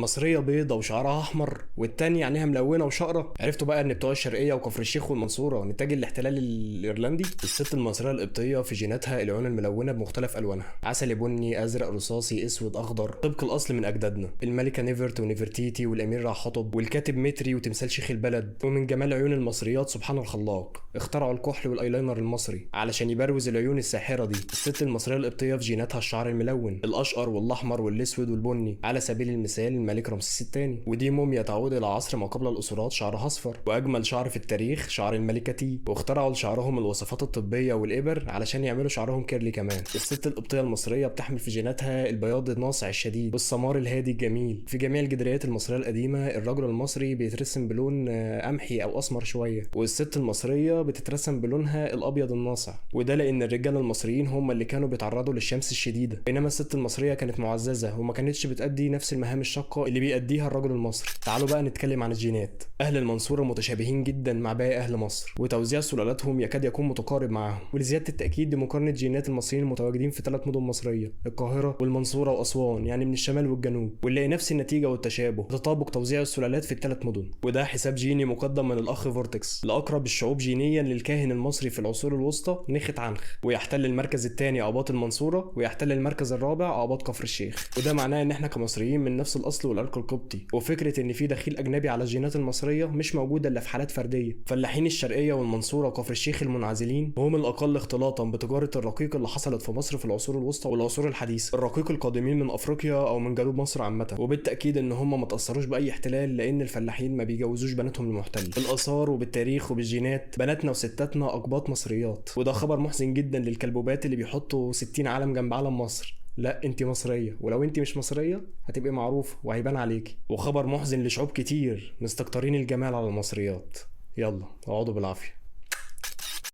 مصريه بيضه وشعرها احمر، والتانية عينيها ملونه وشقره. عرفتوا بقى ان بتوع الشرقيه وكفر الشيخ والمنصوره نتاج الاحتلال الايرلندي. الست المصريه القبطيه في جيناتها العيون الملونه بمختلف الوانها، عسلي، بني، ازرق، رصاصي، اسود، اخضر، طبق الاصل من اجدادنا الملكه نيفرت ونيفرتيتي والامير راحطب والكاتب متري وتمثال شيخ البلد. ومن جمال عيون المصريات سبحان الخلاق اخترعوا الكحل والايلاينر المصري علشان يبروز العيون الساحره دي. الست المصريه القبطيه في جيناتها الشعر الملون الاشقر والاحمر والاسود والبني. على سبيل المثال الملك رمسيس الثاني، ودي موميا تعود الى عصر ما قبل الاسرات شعرها اصفر. واجمل شعر في التاريخ شعر الملكه تي، واخترعوا لشعرهم الوصفات الطبيه والابر علشان يعملوا شعرهم كيرلي كمان. الست القبطيه المصريه بتحمل في جيناتها البياض الناصع الشديد والسمار الهادي الجميل. في جميع الجدريات المصريه القديمه الرجل المصري بيترسم بلون قمحي او اسمر شويه، والست المصريه بتترسم بلونها الابيض الناصع، وده لان الرجال المصريين هم اللي كانوا بيتعرضوا للشمس الشديده، بينما الست المصريه كانت معززه وما كانتش بتأدي نفس المهام الشاقه اللي بيأديها الرجل المصري. تعالوا بقى نتكلم عن الجينات. اهل المنصوره متشابهين جدا مع باقي اهل مصر، وتوزيع سلالاتهم يكاد يكون متقارب معاهم. ولزياده التاكيد بمقارنه جينات المصريين المتواجدين في 3 مدن مصريه، القاهره والمنصوره واسوان، يعني من الشمال والجنوب، ونلاقي نفس النتيجه والتشابه، تطابق توزيع السلالات في ال3 مدن. وده حساب جيني مقدم من الاخ فورتكس لاقرب الشعوب جينيا للكاهن المصري في العصور الوسطى نخت عنخ، ويحتل المركز الثاني اقباط المنصوره، ويحتل المركز الرابع اقباط كفر الشيخ. وده معناه ان احنا كمصريين من نفس الاصل والعرق القبطي. وفكره ان في دخيل اجنبي على الجينات المصريه مش موجوده الا في حالات فرديه. فلاحين الشرقيه والمنصوره وكفر الشيخ المنعزلين هم الاقل اختلاطا بتجاره الرقيق اللي حصلت في مصر في العصور الوسطى والعصور الحديثه. الرقيق القادمين من افريقيا او من جنوب مصر عامه، وبالتاكيد ان هم ما تاثروش باي احتلال، لان الفلاحين ما بيجوزوش بناتهم للمحتل. بالاثار وبالتاريخ وبالجينات بناتنا وستاتنا اقباط مصريات. وده خبر محزن جدا للكلبوبات اللي بيحطوا 60 علم جنب علم مصر. لا، انت مصريه، ولو انت مش مصريه هتبقي معروفه وهيبان عليكي. وخبر محزن لشعوب كتير مستكترين الجمال على المصريات. يلا اقعدوا بالعافيه.